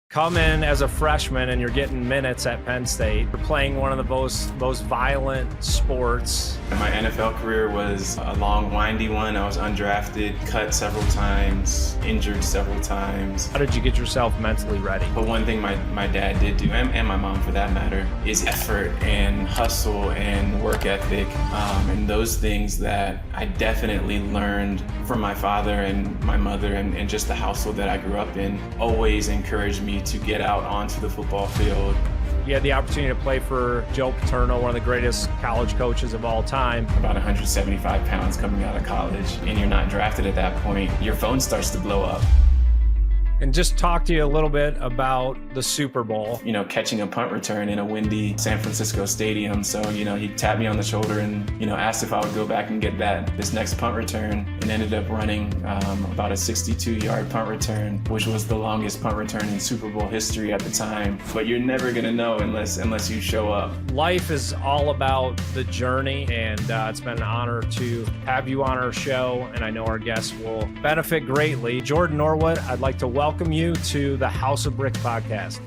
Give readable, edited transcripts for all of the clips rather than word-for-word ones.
come in as a freshman and you're getting minutes at Penn State. You're playing one of the most violent sports. My NFL career was a long, windy one. I was undrafted, cut several times, injured several times. How did you get yourself mentally ready? But one thing my dad did do, and my mom for that matter, is effort and hustle and work ethic. And those things that I definitely learned from my father and my mother and just the household that I grew up in always encouraged me to get out onto the football field. You had the opportunity to play for Joe Paterno, one of the greatest college coaches of all time. About 175 pounds coming out of college, and you're not drafted at that point, your phone starts to blow up. And just talk to you a little bit about the Super Bowl. Catching a punt return in a windy San Francisco stadium. So, he tapped me on the shoulder and, asked if I would go back and get this next punt return, and ended up running about a 62-yard punt return, which was the longest punt return in Super Bowl history at the time. But you're never going to know unless you show up. Life is all about the journey, and it's been an honor to have you on our show, and I know our guests will benefit greatly. Jordan Norwood, I'd like to welcome you to the House of Bricks podcast.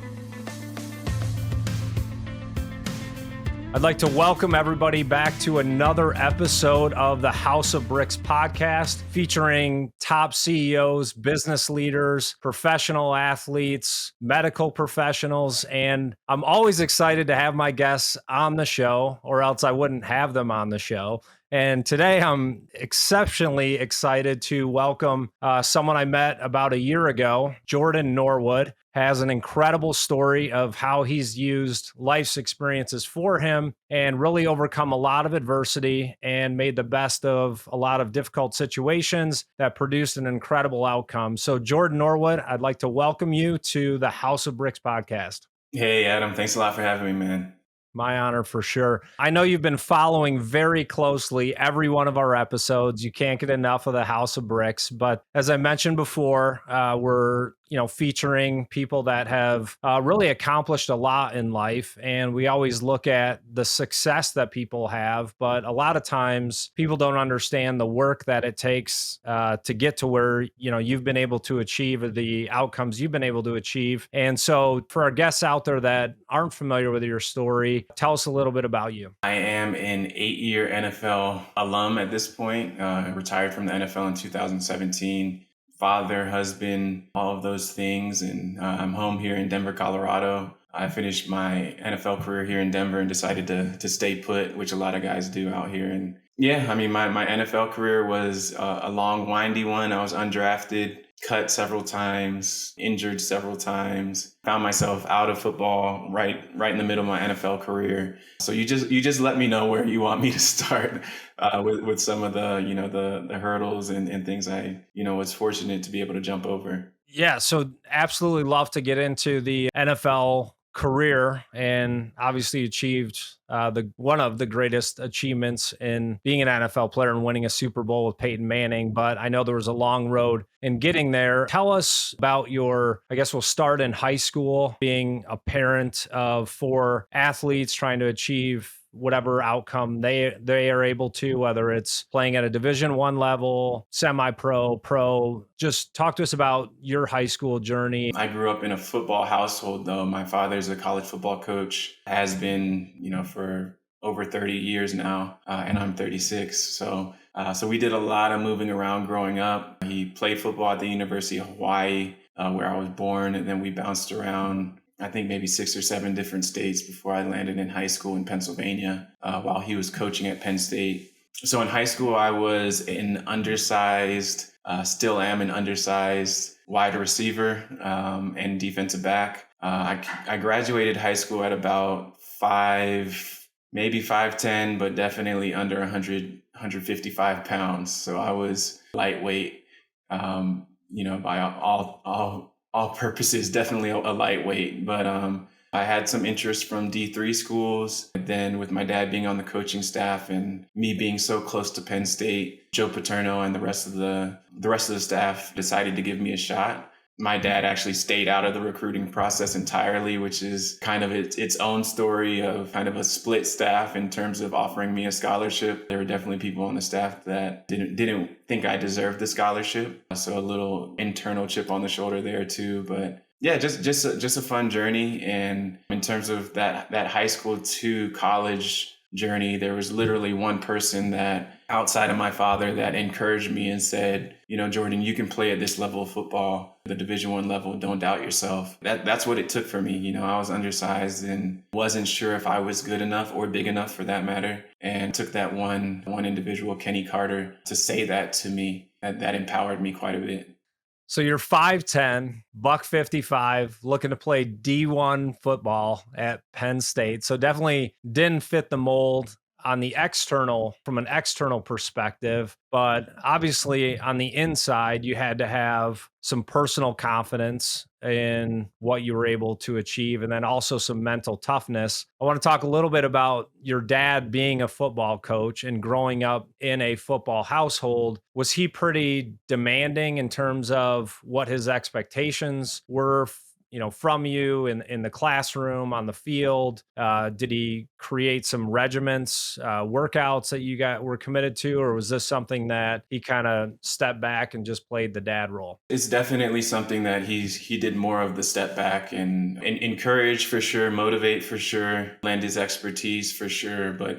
I'd like to welcome everybody back to another episode of the House of Bricks podcast, featuring top CEOs, business leaders, professional athletes, medical professionals, and I'm always excited to have my guests on the show, or else I wouldn't have them on the show. And today I'm exceptionally excited to welcome someone I met about a year ago. Jordan Norwood has an incredible story of how he's used life's experiences for him and really overcome a lot of adversity and made the best of a lot of difficult situations that produced an incredible outcome. So Jordan Norwood, I'd like to welcome you to the House of Bricks podcast. Hey, Adam. Thanks a lot for having me, man. My honor, for sure. I know you've been following very closely every one of our episodes. You can't get enough of the House of Bricks. But as I mentioned before, we're featuring people that have really accomplished a lot in life. And we always look at the success that people have. But a lot of times people don't understand the work that it takes to get to where, you've been able to achieve, the outcomes you've been able to achieve. And so for our guests out there that aren't familiar with your story, tell us a little bit about you. I am an 8-year NFL alum at this point, retired from the NFL in 2017. Father, husband, all of those things. And I'm home here in Denver, Colorado. I finished my NFL career here in Denver and decided to stay put, which a lot of guys do out here. And yeah, my NFL career was a long, windy one. I was undrafted, cut several times, injured several times, found myself out of football right in the middle of my NFL career. So you just let me know where you want me to start with some of the hurdles and things I was fortunate to be able to jump over. Yeah, so absolutely love to get into the NFL career, and obviously achieved one of the greatest achievements in being an NFL player and winning a Super Bowl with Peyton Manning. But I know there was a long road in getting there. Tell us about I guess we'll start in high school, being a parent of 4 athletes trying to achieve whatever outcome they are able to, whether it's playing at a Division I level, semi-pro, pro. Just talk to us about your high school journey. I grew up in a football household, though. My father's a college football coach, has been, for over 30 years now, and I'm 36. So we did a lot of moving around growing up. He played football at the University of Hawaii, where I was born, and then we bounced around I think maybe 6 or 7 different states before I landed in high school in Pennsylvania while he was coaching at Penn State. So in high school, I was an undersized, still am an undersized wide receiver and defensive back. I graduated high school at about 5, maybe 5'10", but definitely under 155 pounds. So I was lightweight, by all purposes, definitely a lightweight, but I had some interest from D3 schools. Then with my dad being on the coaching staff and me being so close to Penn State, Joe Paterno and the rest of the staff decided to give me a shot. My dad actually stayed out of the recruiting process entirely, which is kind of its own story of kind of a split staff in terms of offering me a scholarship. There were definitely people on the staff that didn't think I deserved the scholarship. So a little internal chip on the shoulder there too. But Yeah, just a fun journey. And in terms of that high school to college journey, there was literally one person that outside of my father that encouraged me and said, Jordan, you can play at this level of football, the Division I level. Don't doubt yourself. That's what it took for me. I was undersized and wasn't sure if I was good enough or big enough for that matter. And took that one individual, Kenny Carter, to say that to me. That empowered me quite a bit. So you're 5'10", buck 55, looking to play D1 football at Penn State. So definitely didn't fit the mold on the external, from an external perspective, but obviously on the inside, you had to have some personal confidence in what you were able to achieve, and then also some mental toughness. I want to talk a little bit about your dad being a football coach and growing up in a football household. Was he pretty demanding in terms of what his expectations were, from you in the classroom, on the field? Did he create some regiments, workouts that you were committed to, or was this something that he kind of stepped back and just played the dad role? It's definitely something that he did more of the step back and encourage for sure, motivate for sure, lend his expertise for sure. But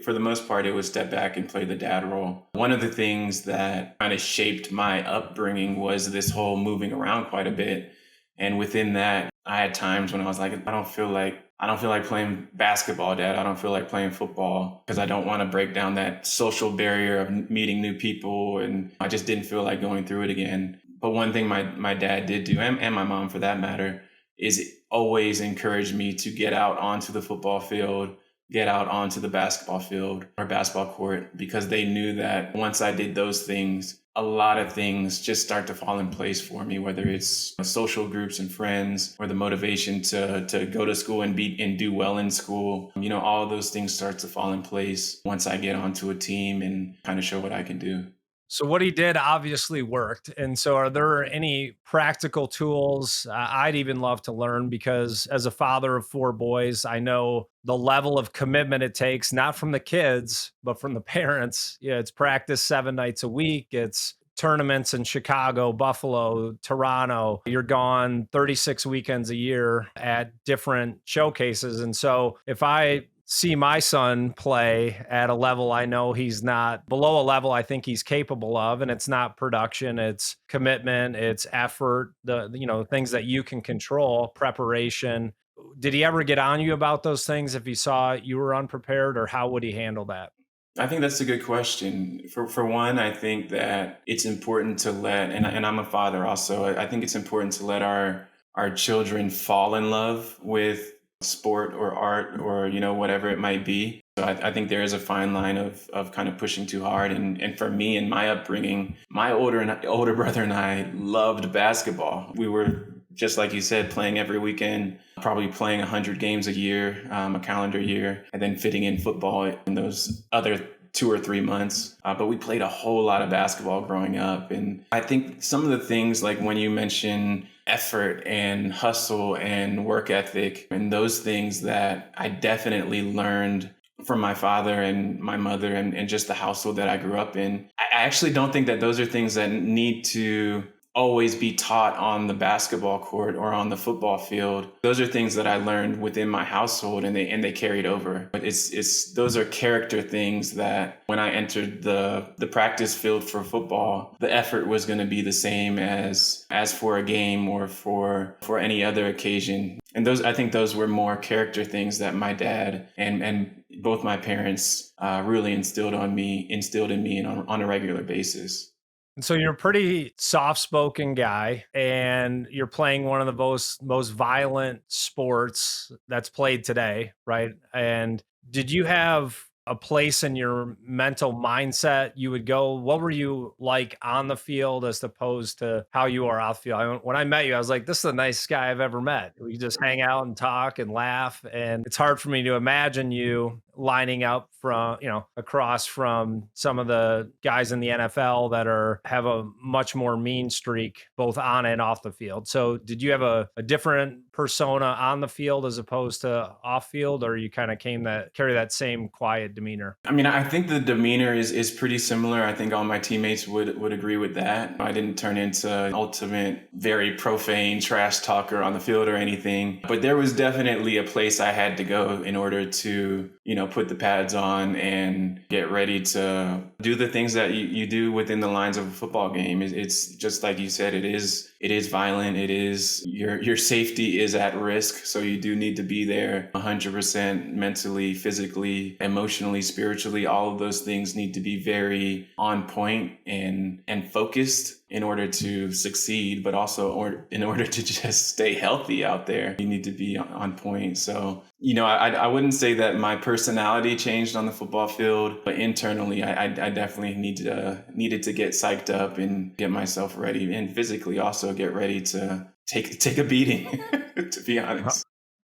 for the most part, it was step back and play the dad role. One of the things that kind of shaped my upbringing was this whole moving around quite a bit. And within that, I had times when I was like, I don't feel like playing basketball, Dad. I don't feel like playing football because I don't want to break down that social barrier of meeting new people. And I just didn't feel like going through it again. But one thing my dad did do, and my mom for that matter, is always encourage me to get out onto the football field, get out onto the basketball field or basketball court, because they knew that once I did those things, a lot of things just start to fall in place for me, whether it's social groups and friends or the motivation to go to school and do well in school. All of those things start to fall in place once I get onto a team and kind of show what I can do. So what he did obviously worked. And so are there any practical tools I'd even love to learn? Because as a father of 4 boys, I know the level of commitment it takes, not from the kids, but from the parents. Yeah, it's practice 7 nights a week. It's tournaments in Chicago, Buffalo, Toronto. You're gone 36 weekends a year at different showcases. And so if I see my son play at a level I know he's not, below a level I think he's capable of, and it's not production, it's commitment, it's effort, the things that you can control, preparation. Did he ever get on you about those things if he saw you were unprepared, or how would he handle that? I think that's a good question. For one, I think that it's important to and I'm a father also. I think it's important to let our children fall in love with sport or art or whatever it might be. So I think there is a fine line of kind of pushing too hard. And for me in my upbringing, my older brother and I loved basketball. We were, just like you said, playing every weekend, probably playing 100 games a year, a calendar year, and then fitting in football in those other 2 or 3 months. But we played a whole lot of basketball growing up. And I think some of the things, like when you mention effort and hustle and work ethic and those things, that I definitely learned from my father and my mother and just the household that I grew up in. I actually don't think that those are things that need to always be taught on the basketball court or on the football field. Those are things that I learned within my household, and they carried over. But it's those are character things that when I entered the practice field for football, the effort was going to be the same as for a game or for any other occasion. And I think those were more character things that my dad and both my parents really instilled in me on a regular basis. And so you're a pretty soft-spoken guy, and you're playing one of the most violent sports that's played today, right? And did you have a place in your mental mindset you would go? What were you like on the field as opposed to how you are off the field? When I met you, I was like, this is the nicest guy I've ever met. We just hang out and talk and laugh. And it's hard for me to imagine you lining up from, across from some of the guys in the NFL that have a much more mean streak, both on and off the field. So did you have a different persona on the field as opposed to off field, or you kind of carry that same quiet demeanor? I mean, I think the demeanor is pretty similar. I think all my teammates would agree with that. I didn't turn into an ultimate, very profane trash talker on the field or anything, but there was definitely a place I had to go in order to, put the pads on and get ready to do the things that you do within the lines of a football game. It's just like you said, it is violent. It is your safety is at risk. So you do need to be there 100% mentally, physically, emotionally, spiritually. All of those things need to be very on point and focused in order to succeed, but also in order to just stay healthy out there. You need to be on point. So, I wouldn't say that my personality changed on the football field, but internally, I definitely needed to get psyched up and get myself ready, and physically also get ready to take a beating, to be honest.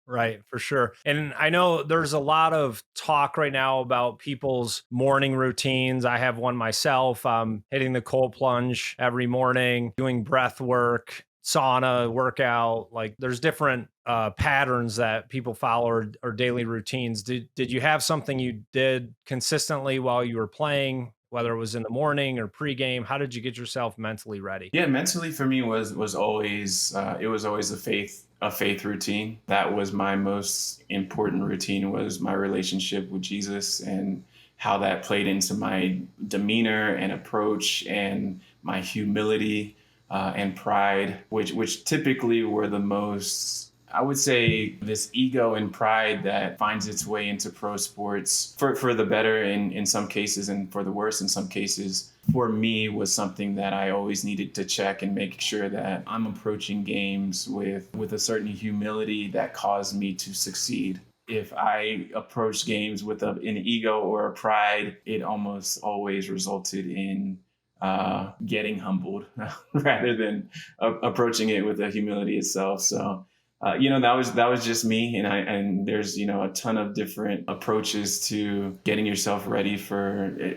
Right, for sure. And I know there's a lot of talk right now about people's morning routines. I have one myself. I'm hitting the cold plunge every morning, doing breath work, sauna, workout. Like there's different patterns that people follow or daily routines. Did you have something you did consistently while you were playing, whether it was in the morning or pregame? How did you get yourself mentally ready? Yeah, mentally for me was always it was always a faith routine. That was my most important routine, was my relationship with Jesus and how that played into my demeanor and approach and my humility and pride, which typically were the most, I would say, this ego and pride that finds its way into pro sports for the better in some cases and for the worse in some cases. For me, was something that I always needed to check and make sure that I'm approaching games with a certain humility that caused me to succeed. If I approach games with an ego or a pride, it almost always resulted in getting humbled rather than approaching it with the humility itself. So that was just me, and there's a ton of different approaches to getting yourself ready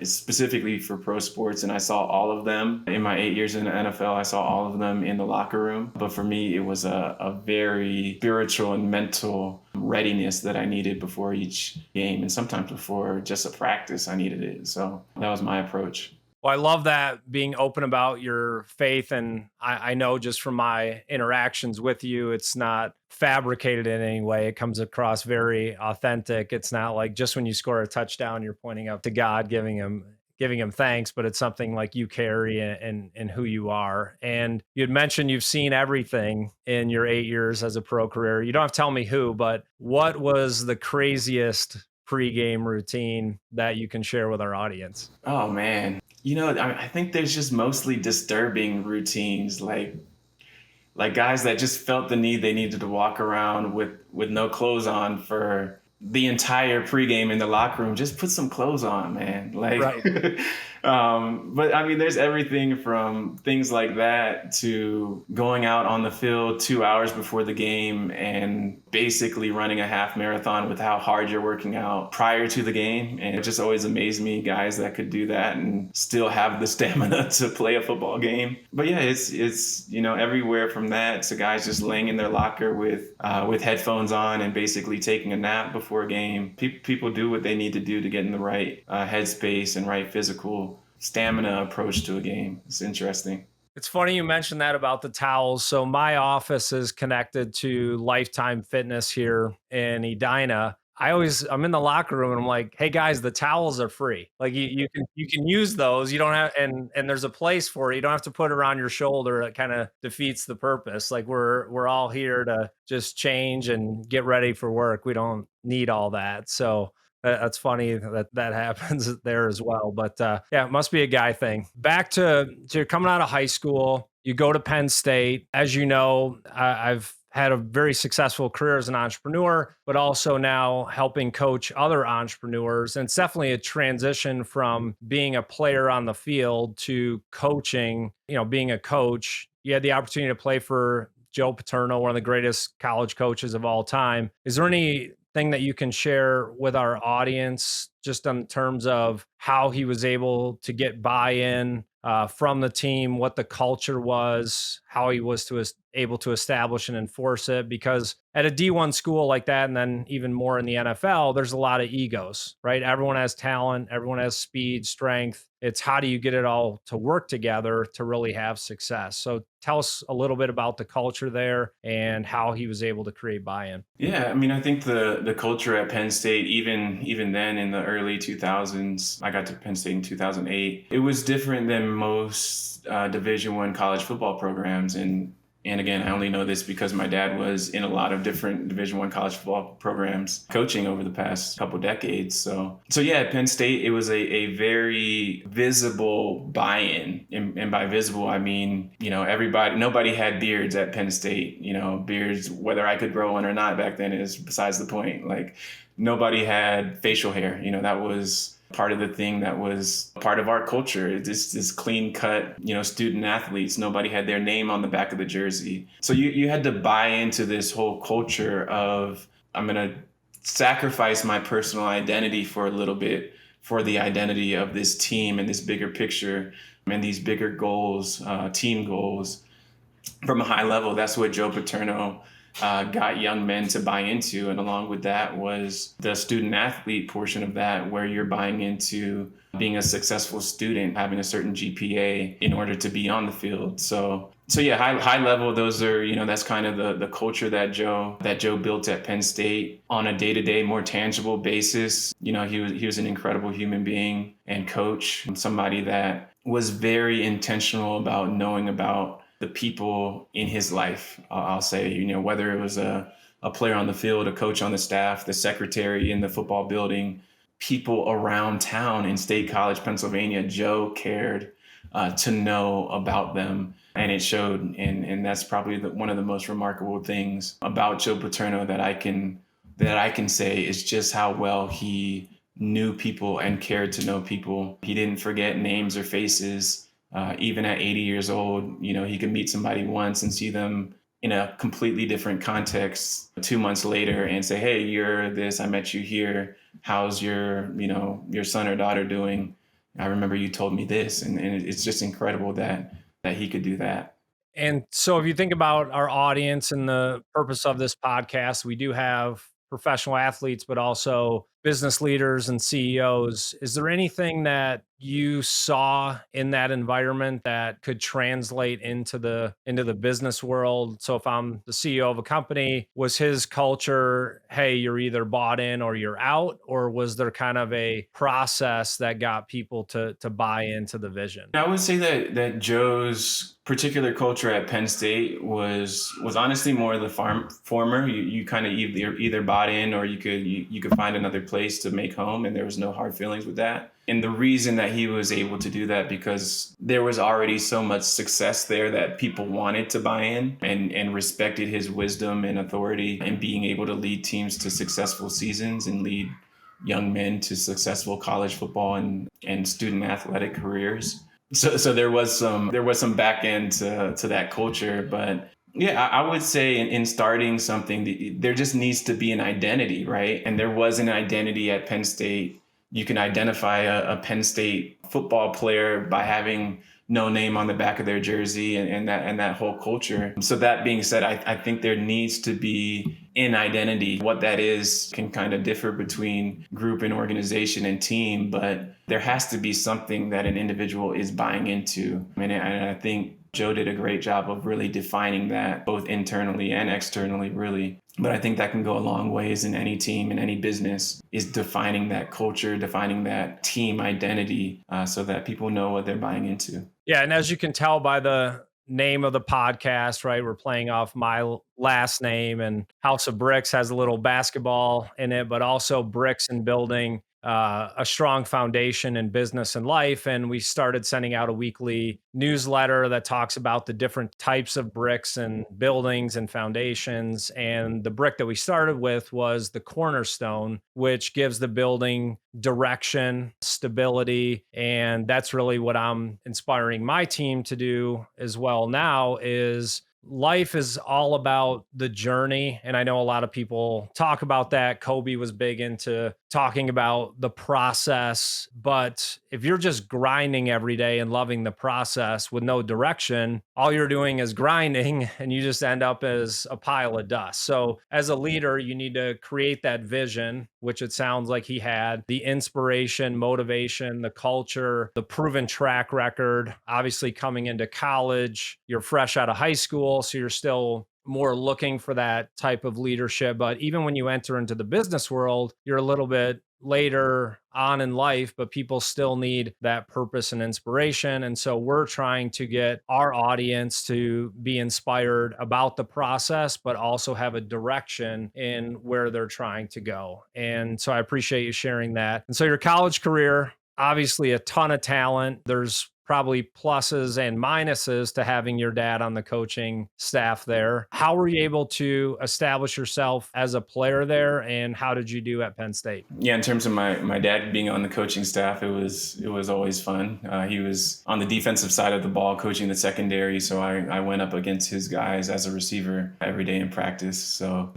specifically for pro sports, and I saw all of them in my 8 years in the NFL. I saw all of them in the locker room, but for me it was a very spiritual and mental readiness that I needed before each game, and sometimes before just a practice I needed it. So that was my approach. Well, I love that, being open about your faith. And I know just from my interactions with you, it's not fabricated in any way. It comes across very authentic. It's not like just when you score a touchdown, you're pointing up to God, giving him thanks, but it's something like you carry and who you are. And you had mentioned you've seen everything in your 8 years as a pro career. You don't have to tell me who, but what was the craziest pregame routine that you can share with our audience? Oh man. I think there's just mostly disturbing routines, like guys that just felt the need they needed to walk around with no clothes on for the entire pregame in the locker room. Just put some clothes on, man. Like, Right. but I mean, there's everything from things like that to going out on the field 2 hours before the game and basically running a half marathon with how hard you're working out prior to the game. And it just always amazed me, guys that could do that and still have the stamina to play a football game. But yeah, it's everywhere from that to guys just laying in their locker with headphones on and basically taking a nap before a game. People do what they need to do to get in the right headspace and right physical stamina approach to a game. It's interesting. It's funny you mentioned that about the towels. So my office is connected to Lifetime Fitness here in Edina. I'm in the locker room and I'm like, hey guys, the towels are free. Like you can use those. You don't have and there's a place for it. You don't have to put it around your shoulder. It kind of defeats the purpose. Like we're all here to just change and get ready for work. We don't need all that. So that's funny that happens there as well. But yeah, it must be a guy thing. Back to coming out of high school, you go to Penn State. As you know, I've had a very successful career as an entrepreneur, but also now helping coach other entrepreneurs. And it's definitely a transition from being a player on the field to coaching, being a coach. You had the opportunity to play for Joe Paterno, one of the greatest college coaches of all time. Is there any anything that you can share with our audience, just in terms of how he was able to get buy-in from the team, what the culture was, how he was able to establish and enforce it? Because at a D1 school like that, and then even more in the NFL, there's a lot of egos, right? Everyone has talent, everyone has speed, strength. It's how do you get it all to work together to really have success? So tell us a little bit about the culture there and how he was able to create buy-in. Yeah, I mean, I think the culture at Penn State, even then in the early 2000s, I got to Penn State in 2008. It was different than most Division I college football programs, and again, I only know this because my dad was in a lot of different Division I college football programs coaching over the past couple decades. So yeah, at Penn State, it was a very visible buy-in. And by visible, I mean, nobody had beards at Penn State. Beards, whether I could grow one or not back then is besides the point. Like, nobody had facial hair. That was part of the thing that was part of our culture. This clean cut, student athletes. Nobody had their name on the back of the jersey. So you had to buy into this whole culture of, I'm going to sacrifice my personal identity for a little bit for the identity of this team and this bigger picture and these bigger goals, team goals. From a high level, that's what Joe Paterno got young men to buy into. And along with that was the student athlete portion of that, where you're buying into being a successful student, having a certain GPA in order to be on the field. So yeah, high level, those are, that's kind of the culture that Joe built at Penn State on a day-to-day, more tangible basis. He was an incredible human being and coach, and somebody that was very intentional about knowing about the people in his life. I'll say, whether it was a player on the field, a coach on the staff, the secretary in the football building, people around town in State College, Pennsylvania, Joe cared to know about them. And it showed. And that's probably one of the most remarkable things about Joe Paterno that I can say is just how well he knew people and cared to know people. He didn't forget names or faces. Even at 80 years old, he could meet somebody once and see them in a completely different context 2 months later and say, hey, you're this, I met you here. How's your son or daughter doing? I remember you told me this. And it's just incredible that he could do that. And so if you think about our audience and the purpose of this podcast, we do have professional athletes, but also business leaders and CEOs. Is there anything that you saw in that environment that could translate into the business world? So if I'm the CEO of a company, was his culture, hey, you're either bought in or you're out, or was there kind of a process that got people to buy into the vision? I would say that Joe's particular culture at Penn State was honestly more of the former. You kind of either bought in or you could find another place to make home, and there was no hard feelings with that. And the reason that he was able to do that, because there was already so much success there that people wanted to buy in and respected his wisdom and authority and being able to lead teams to successful seasons and lead young men to successful college football and student athletic careers. So there was some back end to that culture. But yeah, I would say in starting something, there just needs to be an identity, right? And there was an identity at Penn State. You can identify a Penn State football player by having no name on the back of their jersey and that whole culture. So that being said, I think there needs to be an identity. What that is can kind of differ between group and organization and team, but there has to be something that an individual is buying into. And I think Joe did a great job of really defining that both internally and externally, really. But I think that can go a long ways in any team, in any business, is defining that culture, defining that team identity so that people know what they're buying into. Yeah. And as you can tell by the name of the podcast, right, we're playing off my last name, and House of Bricks has a little basketball in it, but also bricks and building a strong foundation in business and life. And we started sending out a weekly newsletter that talks about the different types of bricks and buildings and foundations. And the brick that we started with was the Cornerstone, which gives the building direction, stability. And that's really what I'm inspiring my team to do as well now, is life is all about the journey. And I know a lot of people talk about that. Kobe was big into talking about the process. But if you're just grinding every day and loving the process with no direction, all you're doing is grinding and you just end up as a pile of dust. So, as a leader, you need to create that vision, which it sounds like he had, the inspiration, motivation, the culture, the proven track record. Obviously, coming into college, you're fresh out of high school, so you're still more looking for that type of leadership. But even when you enter into the business world, you're a little bit later on in life, but people still need that purpose and inspiration. And so we're trying to get our audience to be inspired about the process, but also have a direction in where they're trying to go. And so I appreciate you sharing that. And so your college career, obviously a ton of talent. There's probably pluses and minuses to having your dad on the coaching staff there. How were you able to establish yourself as a player there, and how did you do at Penn State? Yeah, in terms of my dad being on the coaching staff, it was always fun. He was on the defensive side of the ball, coaching the secondary, so I went up against his guys as a receiver every day in practice. So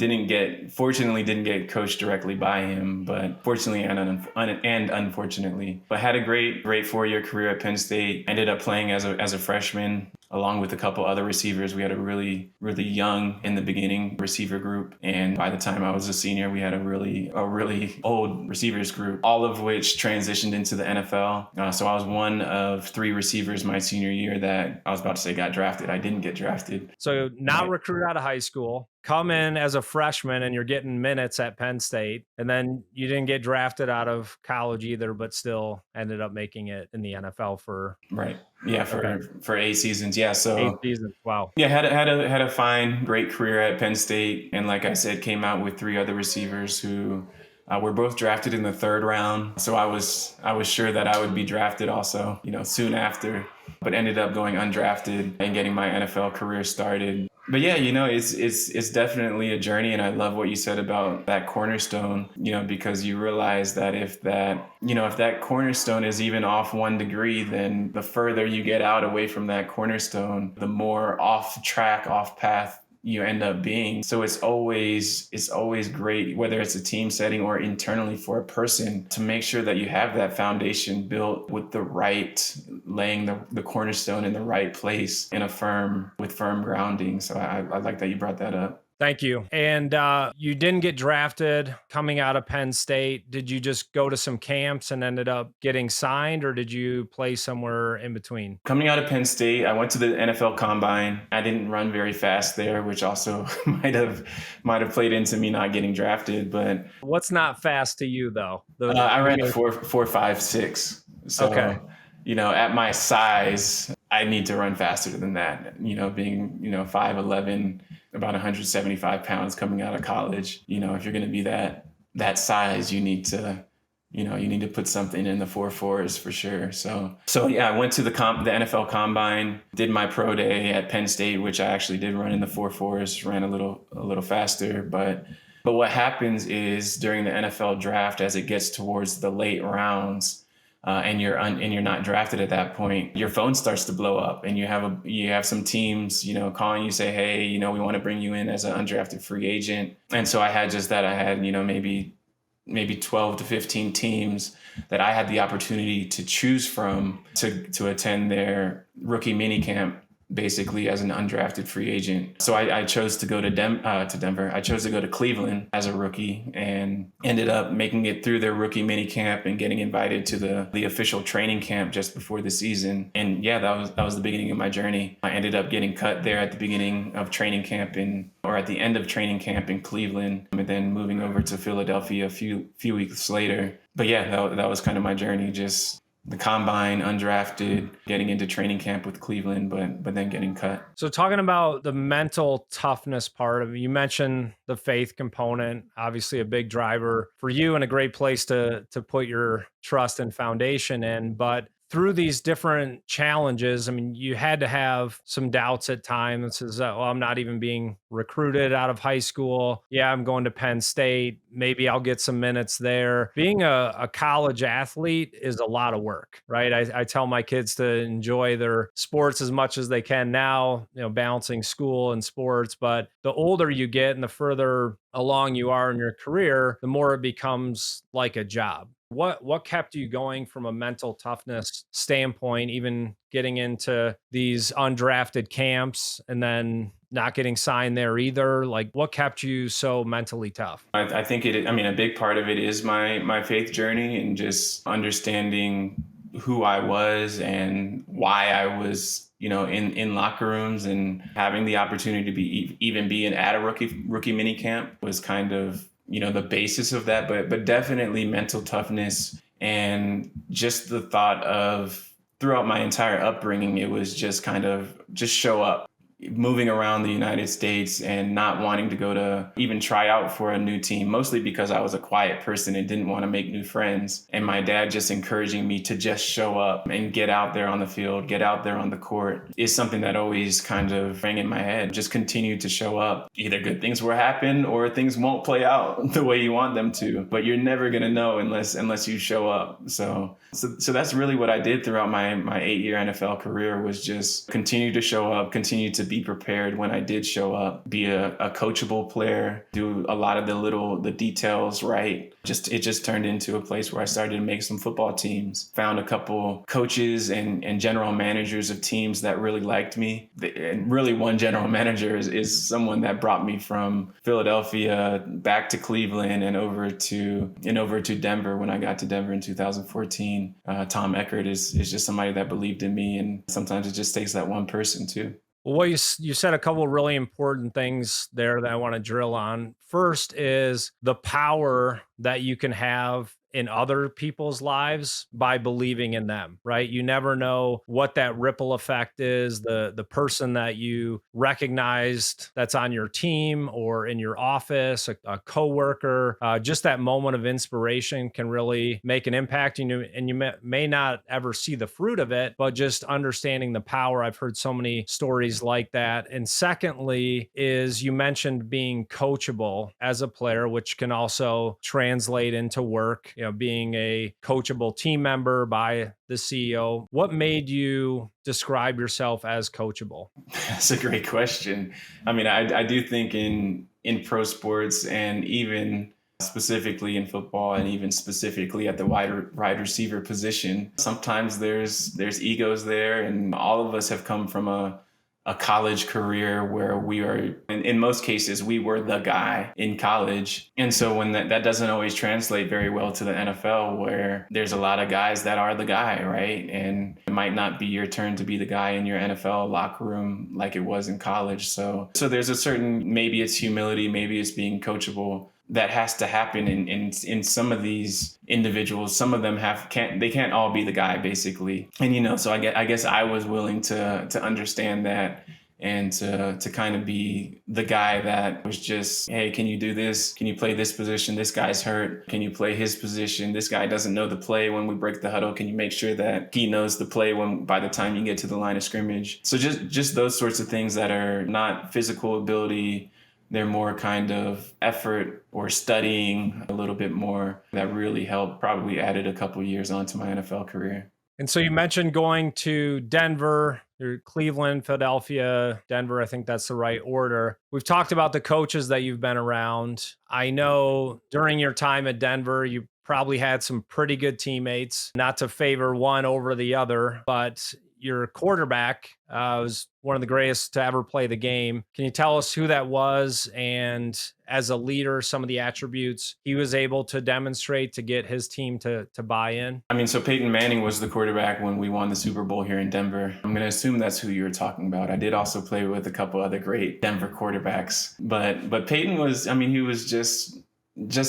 fortunately didn't get coached directly by him, but fortunately and unfortunately. But had a great 4-year career at Penn State. Ended up playing as a freshman along with a couple other receivers. We had a really young in the beginning receiver group, and by the time I was a senior, we had a really old receivers group, all of which transitioned into the NFL. So I was one of 3 receivers my senior year that I was about to say got drafted. I didn't get drafted. So not recruited out of high school, come in as a freshman and you're getting minutes at Penn State, and then you didn't get drafted out of college either, but still ended up making it in the NFL for Right. Yeah, for 8 seasons. Yeah, 8 so seasons. Wow. yeah, had a fine, great career at Penn State, and like I said, came out with 3 other receivers who were both drafted in the 3rd round. So I was sure that I would be drafted also, soon after, but ended up going undrafted and getting my NFL career started. But yeah, it's definitely a journey, and I love what you said about that cornerstone, because you realize that if that cornerstone is even off 1 degree, then the further you get out away from that cornerstone, the more off track, off path you end up being. So it's always great, whether it's a team setting or internally for a person, to make sure that you have that foundation built with laying the cornerstone in the right place with firm grounding. So I like that you brought that up. Thank you. And you didn't get drafted coming out of Penn State. Did you just go to some camps and ended up getting signed, or did you play somewhere in between? Coming out of Penn State, I went to the NFL Combine. I didn't run very fast there, which also might have played into me not getting drafted. But what's not fast to you though? I ran a 4.56. So, okay. At my size, I need to run faster than that. Being 5'11", about 175 pounds coming out of college. If you're going to be that size, you need to put something in the 4.4s for sure. So yeah, I went to the NFL Combine, did my pro day at Penn State, which I actually did run in the 4.4s, ran a little faster. But what happens is during the NFL draft, as it gets towards the late rounds, and you're not drafted at that point, your phone starts to blow up, and you have some teams, calling you, say, hey, we want to bring you in as an undrafted free agent. And so I had just that. I had, maybe 12 to 15 teams that I had the opportunity to choose from to attend their rookie minicamp, basically as an undrafted free agent. So I chose to go to Denver. I chose to go to Cleveland as a rookie, and ended up making it through their rookie mini camp and getting invited to the official training camp just before the season. And yeah, that was the beginning of my journey. I ended up getting cut there at the beginning of training camp or at the end of training camp in Cleveland, and then moving over to Philadelphia a few weeks later. But yeah, that was kind of my journey, just the combine, undrafted, getting into training camp with Cleveland, but then getting cut. So talking about the mental toughness part of it, you mentioned the faith component, obviously a big driver for you and a great place to put your trust and foundation in. But through these different challenges, I mean, you had to have some doubts at times. It says, well, I'm not even being recruited out of high school. Yeah, I'm going to Penn State. Maybe I'll get some minutes there. Being a college athlete is a lot of work, right? I tell my kids to enjoy their sports as much as they can now, balancing school and sports. But the older you get and the further along you are in your career, the more it becomes like a job. What kept you going from a mental toughness standpoint, even getting into these undrafted camps and then not getting signed there either? Like, what kept you so mentally tough? I think it. I mean, a big part of it is my faith journey and just understanding who I was and why I was, in locker rooms, and having the opportunity to be at a rookie mini camp was kind of, the basis of that. But definitely mental toughness, and just the thought of, throughout my entire upbringing, it was just kind of just show up. Moving around the United States and not wanting to go to even try out for a new team, mostly because I was a quiet person and didn't want to make new friends. And my dad just encouraging me to just show up and get out there on the field, get out there on the court, is something that always kind of rang in my head. Just continue to show up. Either good things will happen or things won't play out the way you want them to, but you're never going to know unless you show up. So that's really what I did throughout my 8-year NFL career, was just continue to show up, continue to be prepared when I did show up, be a coachable player, do a lot of the details right. It just turned into a place where I started to make some football teams, found a couple coaches and general managers of teams that really liked me. And really, one general manager is someone that brought me from Philadelphia back to Cleveland and over to Denver when I got to Denver in 2014. Tom Eckert is just somebody that believed in me, and sometimes it just takes that one person too. Well, you said a couple of really important things there that I want to drill on. First is the power that you can have in other people's lives by believing in them, right? You never know what that ripple effect is. The person that you recognized that's on your team or in your office, a coworker, just that moment of inspiration can really make an impact. And you may not ever see the fruit of it, but just understanding the power. I've heard so many stories like that. And secondly, is you mentioned being coachable as a player, which can also translate into work, being a coachable team member by the CEO. What made you describe yourself as coachable? That's a great question. I mean, I do think in pro sports, and even specifically in football, and even specifically at the wide receiver position, sometimes there's egos there, and all of us have come from a college career where we are, in most cases, we were the guy in college. And so when that doesn't always translate very well to the NFL, where there's a lot of guys that are the guy, right? And it might not be your turn to be the guy in your NFL locker room like it was in college. So there's a certain, maybe it's humility, maybe it's being coachable, that has to happen in some of these individuals. Some of them can't all be the guy, basically. And so I guess I was willing to understand that, and to kind of be the guy that was just, hey, can you do this? Can you play this position? This guy's hurt. Can you play his position? This guy doesn't know the play when we break the huddle. Can you make sure that he knows the play by the time you get to the line of scrimmage? So just those sorts of things that are not physical ability. They're more kind of effort or studying a little bit more, that really helped, probably added a couple years onto my NFL career. And so you mentioned going to Denver, or Cleveland, Philadelphia, Denver. I think that's the right order. We've talked about the coaches that you've been around. I know during your time at Denver, you probably had some pretty good teammates, not to favor one over the other, but your quarterback was one of the greatest to ever play the game. Can you tell us who that was, and as a leader, some of the attributes he was able to demonstrate to get his team to buy in? I mean, so Peyton Manning was the quarterback when we won the Super Bowl here in Denver. I'm going to assume that's who you were talking about. I did also play with a couple other great Denver quarterbacks, but Peyton was, I mean, he was just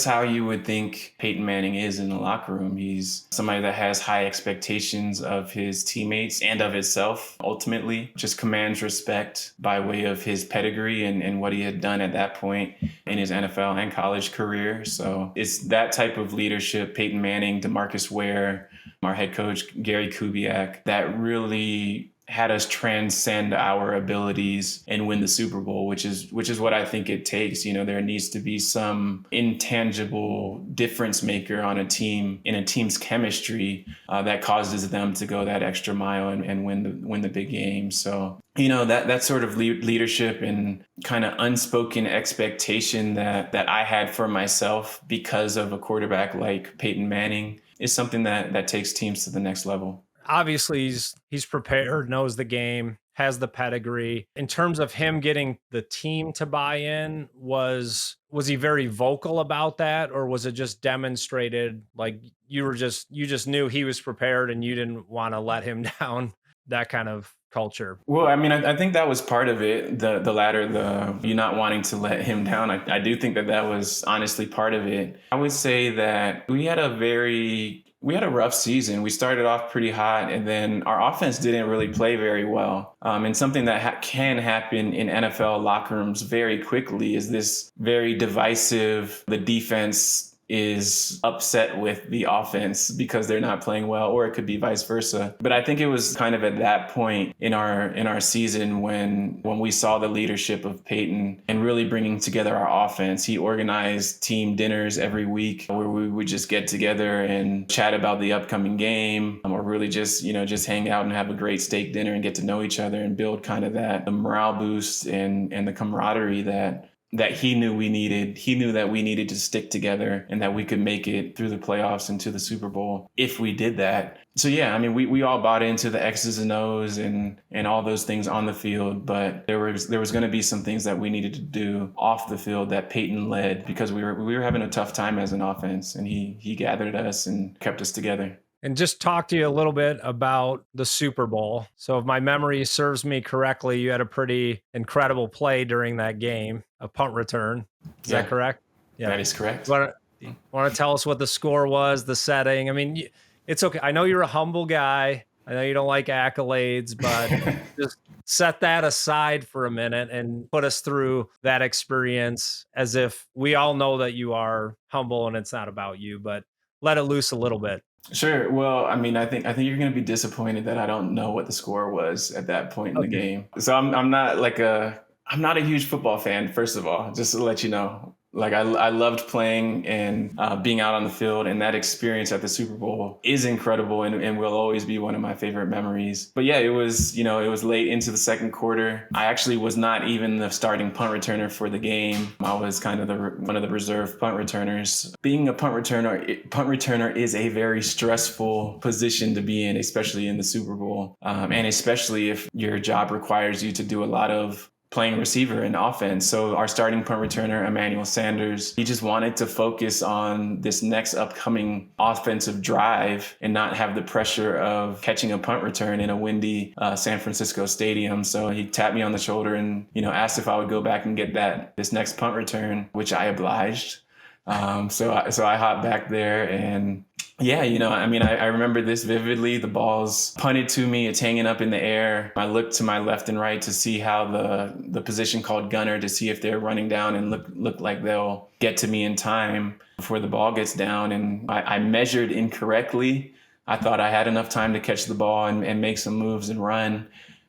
how you would think Peyton Manning is in the locker room. He's somebody that has high expectations of his teammates and of himself, ultimately. Just commands respect by way of his pedigree and what he had done at that point in his NFL and college career. So it's that type of leadership. Peyton Manning, DeMarcus Ware, our head coach, Gary Kubiak, that really had us transcend our abilities and win the Super Bowl, which is what I think it takes. There needs to be some intangible difference maker on a team, in a team's chemistry, that causes them to go that extra mile and win the big game. So that sort of leadership and kind of unspoken expectation that I had for myself because of a quarterback like Peyton Manning is something that takes teams to the next level. Obviously he's prepared, knows the game, has the pedigree. In terms of him getting the team to buy in, was he very vocal about that, or was it just demonstrated, like you just knew he was prepared and you didn't want to let him down, that kind of culture? Well, I mean, I think that was part of it, the latter, you not wanting to let him down. I do think that was honestly part of it. I would say that we had a rough season. We started off pretty hot, and then our offense didn't really play very well. And something that can happen in NFL locker rooms very quickly is this very divisive, the defense is upset with the offense because they're not playing well, or it could be vice versa. But I think it was kind of at that point in our season when we saw the leadership of Peyton and really bringing together our offense. He organized team dinners every week where we would just get together and chat about the upcoming game, or really just hang out and have a great steak dinner and get to know each other and build kind of the morale boost and the camaraderie that he knew we needed. He knew that we needed to stick together and that we could make it through the playoffs and to the Super Bowl if we did that. So yeah, I mean, we all bought into the X's and O's and all those things on the field, but there was going to be some things that we needed to do off the field that Peyton led, because we were having a tough time as an offense, and he gathered us and kept us together. And just talk to you a little bit about the Super Bowl. So if my memory serves me correctly, you had a pretty incredible play during that game, a punt return. Is that correct? Yeah, that is correct. Want to tell us what the score was, the setting? I mean, it's okay. I know you're a humble guy. I know you don't like accolades, but just set that aside for a minute and put us through that experience as if we all know that you are humble and it's not about you, but let it loose a little bit. Sure. Well, I mean, I think you're going to be disappointed that I don't know what the score was at that point in the game. So I'm not a huge football fan, first of all, just to let you know. Like I loved playing and being out on the field, and that experience at the Super Bowl is incredible and will always be one of my favorite memories. But yeah, it was late into the second quarter. I actually was not even the starting punt returner for the game. I was kind of one of the reserve punt returners. Being a punt returner is a very stressful position to be in, especially in the Super Bowl, and especially if your job requires you to do a lot of playing receiver in offense. So our starting punt returner, Emmanuel Sanders, he just wanted to focus on this next upcoming offensive drive and not have the pressure of catching a punt return in a windy San Francisco stadium. So he tapped me on the shoulder and, asked if I would go back and get this next punt return, which I obliged. So I hopped back there and yeah, I remember this vividly. The ball's punted to me. It's hanging up in the air. I look to my left and right to see how the position called gunner, to see if they're running down and look like they'll get to me in time before the ball gets down. And I measured incorrectly. I thought I had enough time to catch the ball and make some moves and run,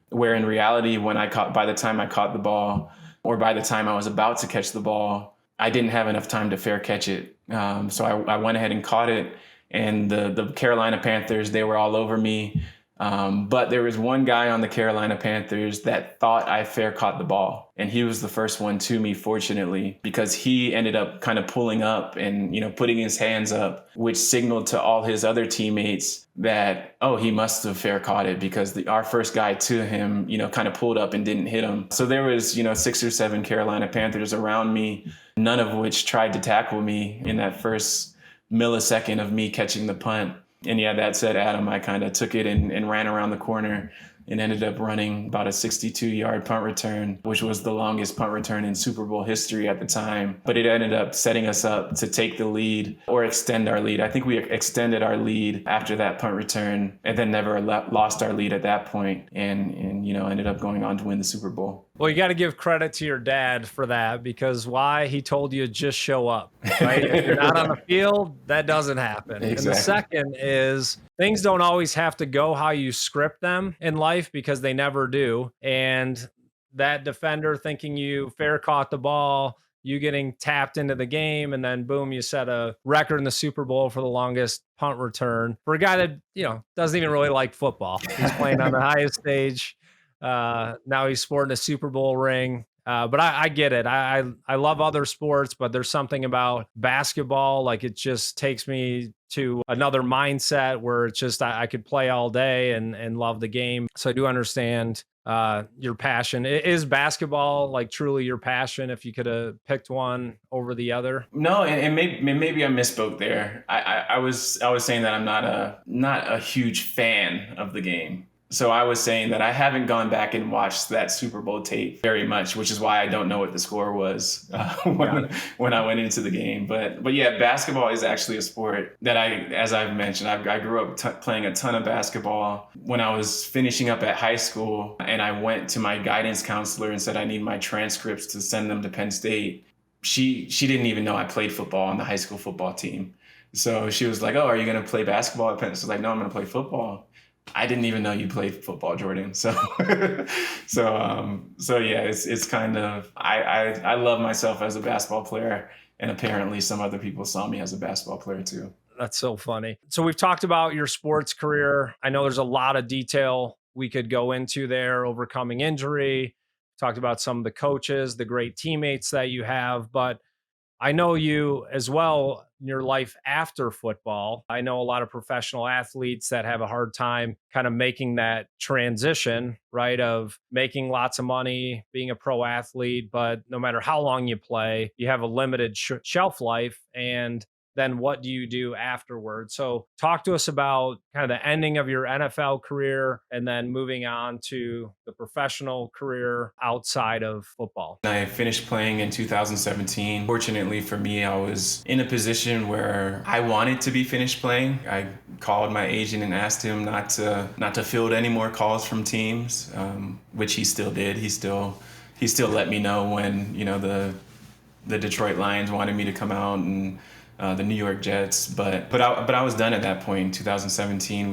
where in reality, by the time I caught the ball, or by the time I was about to catch the ball, I didn't have enough time to fair catch it. So I went ahead and caught it. And the Carolina Panthers, they were all over me. But there was one guy on the Carolina Panthers that thought I fair caught the ball. And he was the first one to me, fortunately, because he ended up kind of pulling up and, putting his hands up, which signaled to all his other teammates that, oh, he must have fair caught it, because our first guy to him, kind of pulled up and didn't hit him. So there was, 6 or 7 Carolina Panthers around me, none of which tried to tackle me in that first millisecond of me catching the punt. And yeah, that said, Adam, I kind of took it and ran around the corner and ended up running about a 62-yard punt return, which was the longest punt return in Super Bowl history at the time. But it ended up setting us up to take the lead or extend our lead. I think we extended our lead after that punt return and then never lost our lead at that point, and ended up going on to win the Super Bowl. Well, you got to give credit to your dad for that, because why? He told you just show up, right? If you're not on the field, that doesn't happen. Exactly. And the second is things don't always have to go how you script them in life, because they never do. And that defender thinking you fair caught the ball, you getting tapped into the game, and then boom, you set a record in the Super Bowl for the longest punt return for a guy that, doesn't even really like football. He's playing on the highest stage. Now he's sporting a Super Bowl ring. But I get it. I love other sports, but there's something about basketball. Like, it just takes me to another mindset where it's just, I could play all day and love the game. So I do understand your passion. Is basketball like truly your passion if you could have picked one over the other? No, and maybe I misspoke there. I was saying that I'm not a huge fan of the game. So I was saying that I haven't gone back and watched that Super Bowl tape very much, which is why I don't know what the score was when I went into the game. But yeah, basketball is actually a sport that as I've mentioned, I grew up playing a ton of basketball. When I was finishing up at high school and I went to my guidance counselor and said I need my transcripts to send them to Penn State, she didn't even know I played football on the high school football team. So she was like, "Oh, are you going to play basketball at Penn State?" I was like, "No, I'm going to play football." I didn't even know you played football, Jordan. So yeah, it's kind of, I love myself as a basketball player, and apparently some other people saw me as a basketball player too. That's so funny. So we've talked about your sports career. I know there's a lot of detail we could go into there, overcoming injury, talked about some of the coaches, the great teammates that you have, but I know you as well in your life after football. I know a lot of professional athletes that have a hard time kind of making that transition, right? Of making lots of money, being a pro athlete, but no matter how long you play, you have a limited shelf life. And then what do you do afterwards? So talk to us about kind of the ending of your NFL career and then moving on to the professional career outside of football. I finished playing in 2017. Fortunately for me, I was in a position where I wanted to be finished playing. I called my agent and asked him not to field any more calls from teams, which he still did. He still let me know when, the Detroit Lions wanted me to come out, and the New York Jets, but I was done at that point in 2017.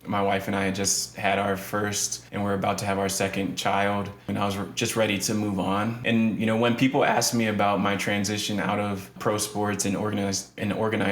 My wife and I had just had our first, and we're about to have our second child, and I was just ready to move on. And when people ask me about my transition out of pro sports and organized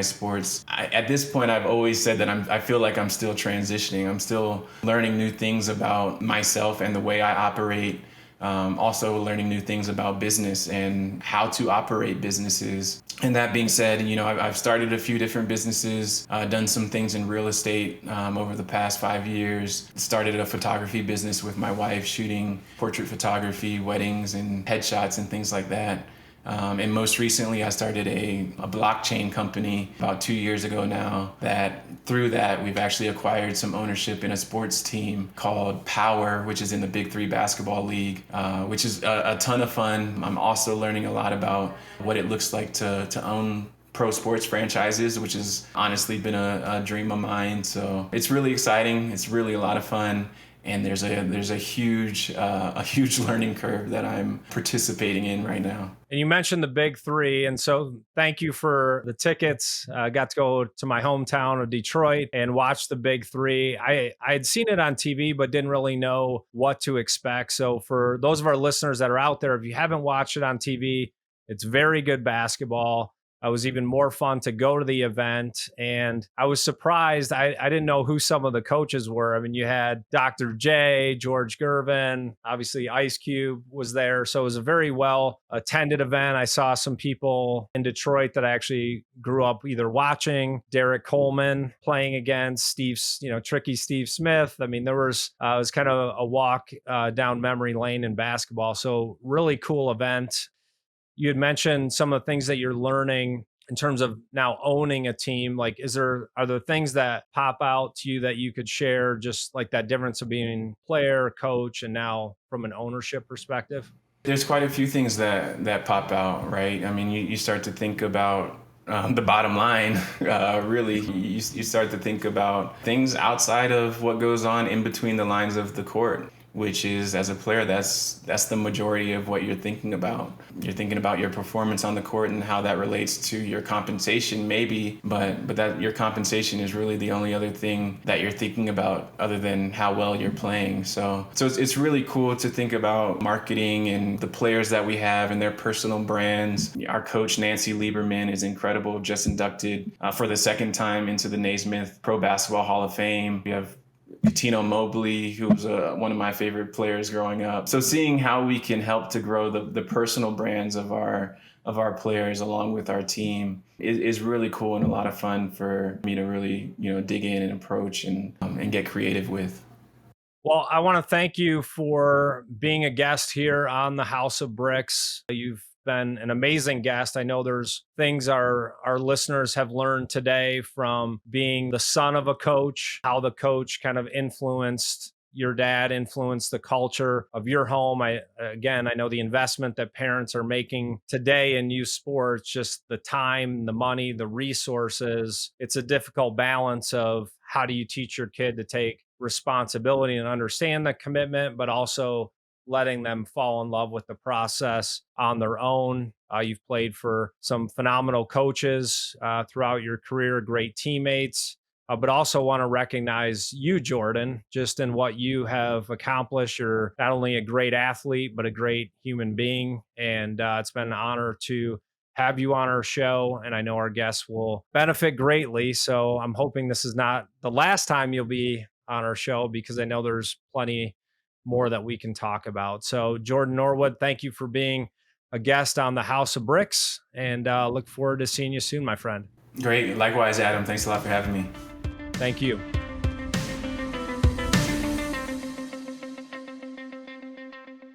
sports, at this point I've always said that I feel like I'm still transitioning. I'm still learning new things about myself and the way I operate. Also learning new things about business and how to operate businesses. And that being said, I've started a few different businesses, done some things in real estate over the past 5 years. Started a photography business with my wife, shooting portrait photography, weddings, and headshots and things like that. And most recently, I started a blockchain company about 2 years ago now, that through that, we've actually acquired some ownership in a sports team called Power, which is in the Big 3 basketball league, which is a ton of fun. I'm also learning a lot about what it looks like to own pro sports franchises, which has honestly been a dream of mine. So it's really exciting. It's really a lot of fun. And there's a huge learning curve that I'm participating in right now. And you mentioned the Big 3, and so thank you for the tickets. I got to go to my hometown of Detroit and watch the Big 3. I had seen it on TV, but didn't really know what to expect. So for those of our listeners that are out there, if you haven't watched it on TV, it's very good basketball. It was even more fun to go to the event. And I was surprised. I didn't know who some of the coaches were. I mean, you had Dr. J, George Gervin, obviously Ice Cube was there. So it was a very well attended event. I saw some people in Detroit that I actually grew up either watching. Derek Coleman playing against tricky Steve Smith. I mean, it was kind of a walk down memory lane in basketball. So really cool event. You had mentioned some of the things that you're learning in terms of now owning a team, like are there things that pop out to you that you could share, just like that difference of being player, coach, and now from an ownership perspective? There's quite a few things that pop out, right? I mean, you start to think about the bottom line. Really, you start to think about things outside of what goes on in between the lines of the court, which is, as a player, that's the majority of what you're thinking about. You're thinking about your performance on the court and how that relates to your compensation, maybe, but that your compensation is really the only other thing that you're thinking about other than how well you're playing. So it's really cool to think about marketing and the players that we have and their personal brands. Our coach, Nancy Lieberman, is incredible, just inducted for the second time into the Naismith Pro Basketball Hall of Fame. We have Tino Mobley, who was one of my favorite players growing up. So seeing how we can help to grow the personal brands of our players along with our team is really cool and a lot of fun for me to really dig in and approach and get creative with. Well, I want to thank you for being a guest here on the House of Bricks. You've been an amazing guest. I know there's things our listeners have learned today from being the son of a coach, how the coach kind of influenced your dad, influenced the culture of your home. I know the investment that parents are making today in youth sports, just the time, the money, the resources. It's a difficult balance of how do you teach your kid to take responsibility and understand the commitment, but also letting them fall in love with the process on their own. You've played for some phenomenal coaches throughout your career, great teammates, but also want to recognize you, Jordan, just in what you have accomplished. You're not only a great athlete, but a great human being. And it's been an honor to have you on our show. And I know our guests will benefit greatly. So I'm hoping this is not the last time you'll be on our show, because I know there's plenty more that we can talk about. So Jordan Norwood, thank you for being a guest on the House of Bricks, and look forward to seeing you soon, my friend. Great. Likewise, Adam. Thanks a lot for having me. Thank you.